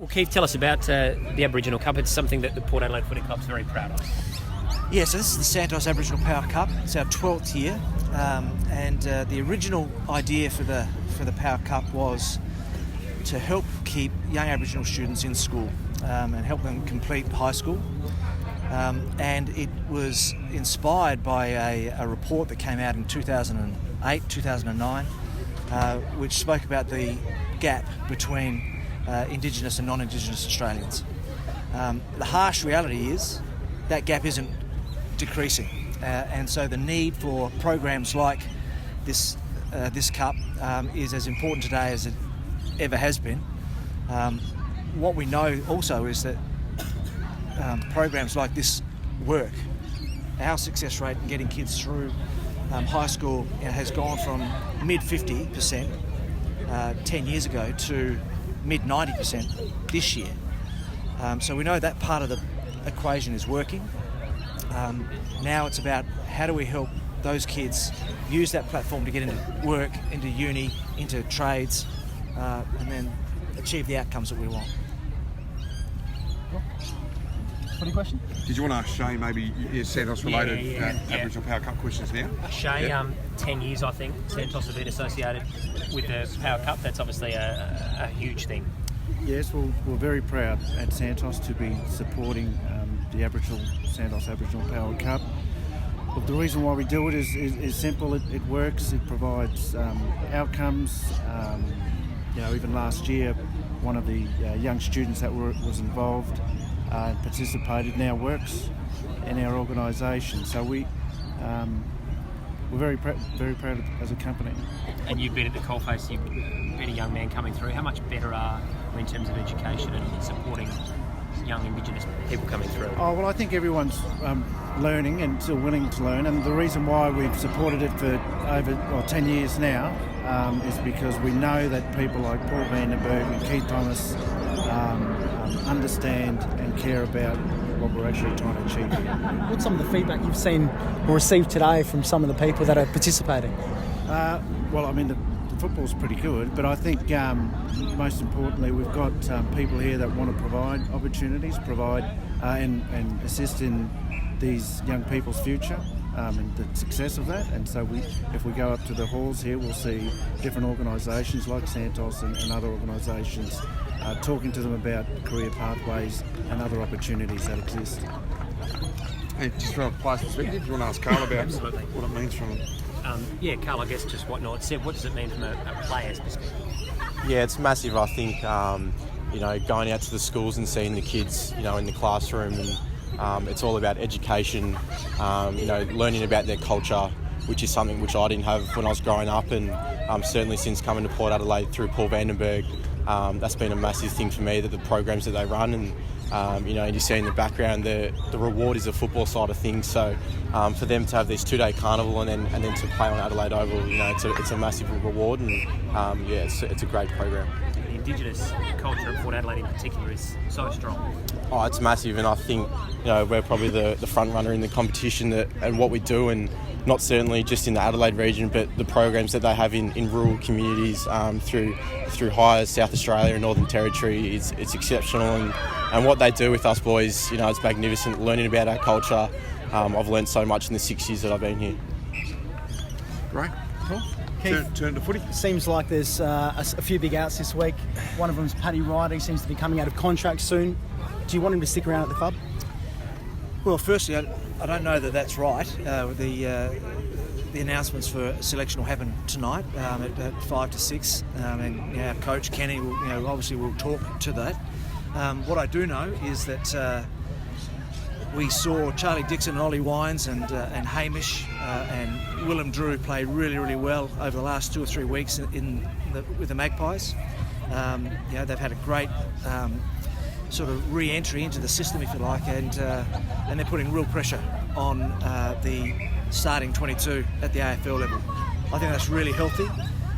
Well, Keith, tell us about the Aboriginal Cup. It's something that the Port Adelaide Footy Club's very proud of. Yeah, so this is the Santos Aboriginal Power Cup. It's our 12th year, and the original idea for the Power Cup was to help keep young Aboriginal students in school and help them complete high school. And it was inspired by a report that came out in 2008, 2009, which spoke about the gap between Indigenous and non-Indigenous Australians. The harsh reality is that gap isn't decreasing, and so the need for programs like this Cup is as important today as it ever has been. What we know also is that programs like this work. Our success rate in getting kids through high school has gone from mid 50% 10 years ago to mid 90% this year. So we know that part of the equation is working. Now it's about how do we help those kids use that platform to get into work, into uni, into trades, and then achieve the outcomes that we want. Any question? Did you want to ask Shay maybe Santos related Aboriginal Power Cup questions now? Shay, 10 years I think Santos have been associated with the Power Cup. That's obviously a huge thing. Yes, we're very proud at Santos to be supporting the Santos Aboriginal Power Cup. Look, the reason why we do it is simple. It works. It provides outcomes. Even last year, one of the young students that was involved participated now works in our organisation. So we're very proud as a company. And you've been at the coalface. You've been a young man coming through. How much better are we in terms of education and supporting young Indigenous people coming through? Oh, well, I think everyone's learning and still willing to learn, and the reason why we've supported it for over 10 years now is because we know that people like Paul Vandenberg and Keith Thomas understand and care about what we're actually trying to achieve here. What's some of the feedback you've seen or received today from some of the people that are participating? The football's pretty good, but I think most importantly we've got people here that want to provide opportunities, and assist in these young people's future and the success of that. And so if we go up to the halls here, we'll see different organisations like Santos and other organisations talking to them about career pathways and other opportunities that exist. Hey, just from a player's perspective, do you want to ask Karl about what it means from... Karl, I guess just what Nort said, what does it mean from a player's perspective? Yeah, it's massive. I think, going out to the schools and seeing the kids, in the classroom, and it's all about education, learning about their culture, which is something which I didn't have when I was growing up, and certainly since coming to Port Adelaide through Paul Vandenberg, that's been a massive thing for me, that the programs that they run, and you see in the background the reward is the football side of things. So for them to have this 2-day carnival and then to play on Adelaide Oval, it's a massive reward, and it's a great program. The Indigenous culture at Port Adelaide in particular is so strong. Oh, it's massive, and I think we're probably the front runner in the competition and what we do, and not certainly just in the Adelaide region, but the programs that they have in rural communities through higher South Australia and Northern Territory. It's exceptional, and what they do with us boys, it's magnificent. Learning about our culture, I've learned so much in the 6 years that I've been here. Great. Cool. Turn to footy. Seems like there's a few big outs this week. One of them's Paddy Ryder. He seems to be coming out of contract soon. Do you want him to stick around at the club? Well, firstly, I don't know that that's right. The announcements for selection will happen tonight at 5 to 6, and our coach Kenny will, obviously will talk to that. What I do know is that we saw Charlie Dixon and Ollie Wines and Hamish and Willem Drew play really, really well over the last 2 or 3 weeks with the Magpies. They've had a great sort of re-entry into the system, if you like, and they're putting real pressure on the starting 22 at the AFL level. I think that's really healthy.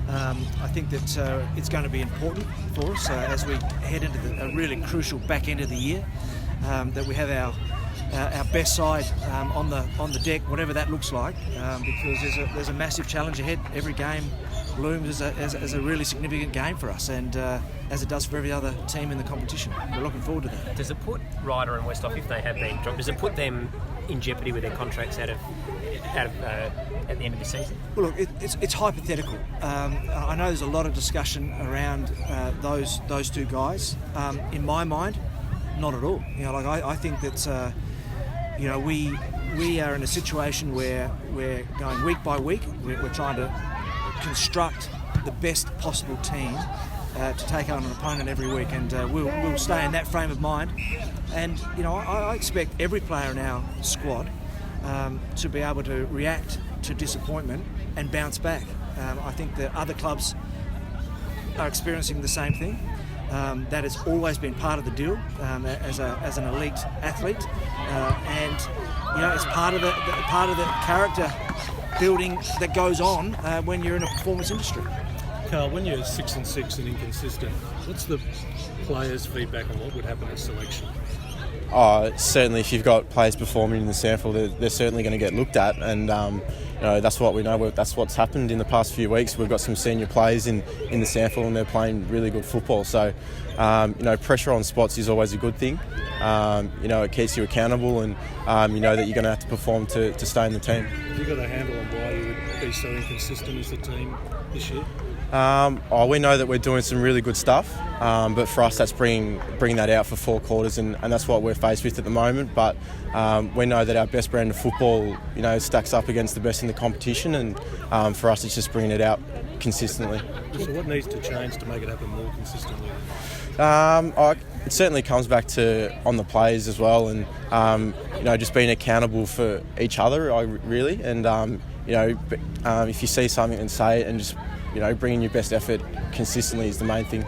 I think that it's going to be important for us as we head into a really crucial back end of the year, that we have our best side on the deck, whatever that looks like, because there's a massive challenge ahead. Every game looms as a really significant game for us, and as it does for every other team in the competition. We're looking forward to that. Does it put Ryder and Westhoff, if they have been dropped, does it put them in jeopardy with their contracts at the end of the season? Well, look, it's hypothetical. I know there's a lot of discussion around those two guys. In my mind, not at all. I think that we are in a situation where we're going week by week. We're trying to construct the best possible team to take on an opponent every week, and we'll stay in that frame of mind. And I expect every player in our squad to be able to react to disappointment and bounce back. I think that other clubs are experiencing the same thing. That has always been part of the deal as an elite athlete, and it's part of the character building that goes on when you're in a performance industry. Karl, when you're 6-6 and inconsistent, what's the players' feedback on what would happen at selection? Certainly, if you've got players performing in the sample, they're certainly going to get looked at, and that's what we know. That's what's happened in the past few weeks. We've got some senior players in the sample, and they're playing really good football. So, pressure on spots is always a good thing. It keeps you accountable, and you know that you're going to have to perform to stay in the team. Have you got a handle on why you would be so inconsistent as a team this year? We know that we're doing some really good stuff, but for us that's bringing that out for 4 quarters, and that's what we're faced with at the moment. But we know that our best brand of football, stacks up against the best in the competition, and for us it's just bringing it out consistently. So what needs to change to make it happen more consistently? It certainly comes back to on the players as well, and just being accountable for each other, really, and if you see something and say it, and just bringing your best effort consistently is the main thing.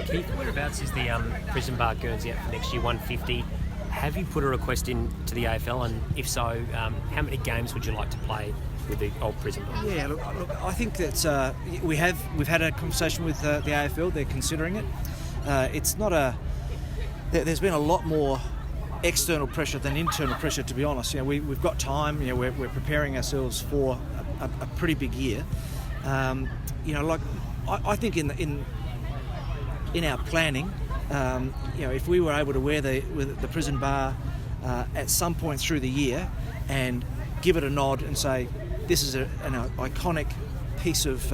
Keith, whereabouts is the prison bar Guernsey out for next year? 150. Have you put a request in to the AFL, and if so, how many games would you like to play with the old prison bar? Yeah, look, I think that we've had a conversation with the AFL. They're considering it. It's not there's been a lot more external pressure than internal pressure, to be honest. We've got time. We're preparing ourselves for a pretty big year. I think in our planning, if we were able to wear the prison bar at some point through the year and give it a nod and say this is an iconic piece of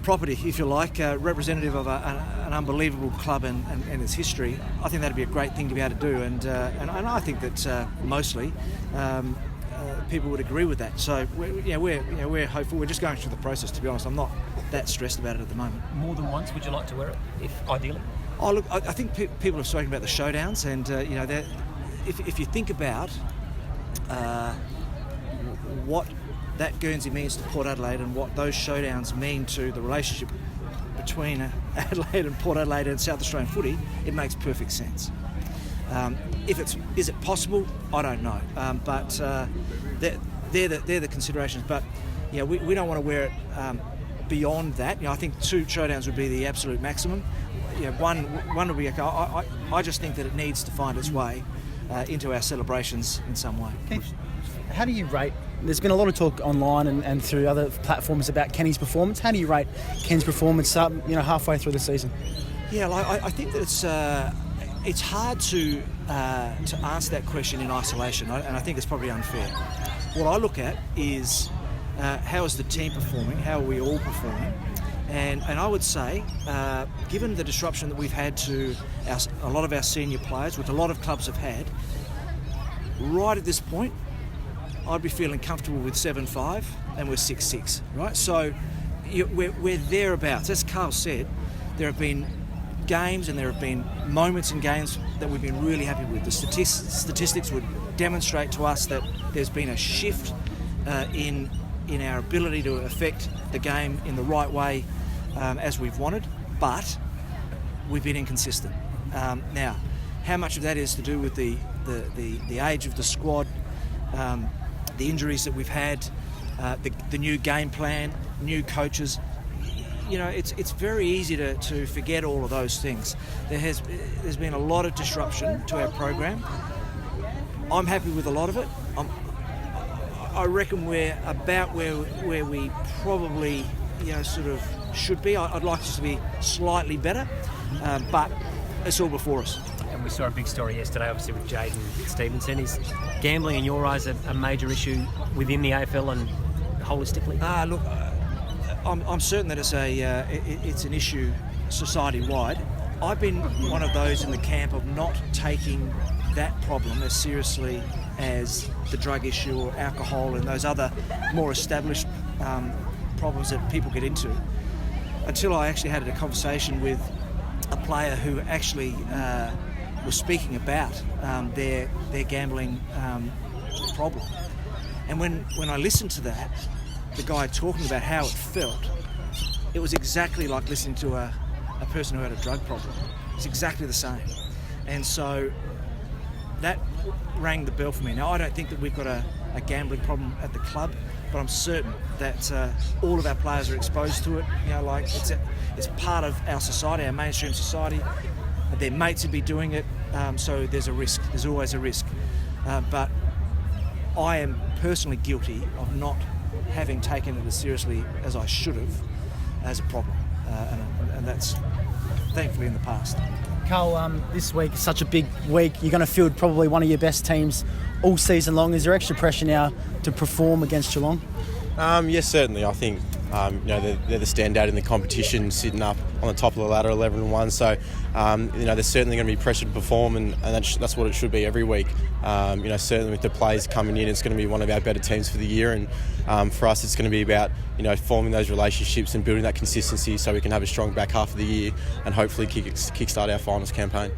property, if you like, representative of an unbelievable club and its history, I think that'd be a great thing to be able to do, and I think that mostly people would agree with that. So we're hopeful. We're just going through the process, to be honest. I'm not that stressed about it at the moment. More than once, would you like to wear it, if ideally? Oh, look, I think people have spoken about the showdowns, and if you think about what that Guernsey means to Port Adelaide and what those showdowns mean to the relationship between Adelaide and Port Adelaide and South Australian footy, it makes perfect sense. Is it possible? I don't know, but they're the considerations. But we don't want to wear it beyond that. I think 2 showdowns would be the absolute maximum. One would be okay. I just think that it needs to find its way into our celebrations in some way. Keith, how do you rate? There's been a lot of talk online and through other platforms about Kenny's performance. How do you rate Ken's performance halfway through the season? Yeah, I think that it's hard to answer that question in isolation, and I think it's probably unfair. What I look at is how is the team performing, how are we all performing, and I would say, given the disruption that we've had to a lot of our senior players, which a lot of clubs have had, right at this point, I'd be feeling comfortable with 7-5 and we're 6-6, right? So we're thereabouts. As Karl said, there have been games and there have been moments in games that we've been really happy with. The statistics would demonstrate to us that there's been a shift in our ability to affect the game in the right way as we've wanted, but we've been inconsistent. Now, how much of that is to do with the age of the squad, the injuries that we've had, the new game plan, new coaches? It's very easy to forget all of those things. There's been a lot of disruption to our program. I'm happy with a lot of it. I reckon we're about where we probably, sort of should be. I'd like us to be slightly better, but it's all before us. And we saw a big story yesterday, obviously, with Jaden Stevenson. Is gambling, in your eyes, a major issue within the AFL and holistically? Look, I'm certain that it's an issue society-wide. I've been one of those in the camp of not taking that problem as seriously as the drug issue or alcohol and those other more established problems that people get into, until I actually had a conversation with a player who actually was speaking about their gambling problem. And when I listened to that, the guy talking about how it felt, it was exactly like listening to a person who had a drug problem. It's exactly the same. And so that rang the bell for me. Now, I don't think that we've got a gambling problem at the club, but I'm certain that all of our players are exposed to it. It's part of our society, our mainstream society. Their mates would be doing it, so there's a risk. There's always a risk. But I am personally guilty of not having taken it as seriously as I should have as a problem, and that's thankfully in the past. Karl, this week is such a big week. You're going to field probably one of your best teams all season long. Is there extra pressure now to perform against Geelong? Yes, certainly. I think they're the standout in the competition, sitting up on the top of the ladder, 11-1. So they're certainly going to be pressured to perform, and that's what it should be every week. Certainly with the players coming in, it's going to be one of our better teams for the year, and for us, it's going to be about forming those relationships and building that consistency so we can have a strong back half of the year and hopefully kickstart our finals campaign.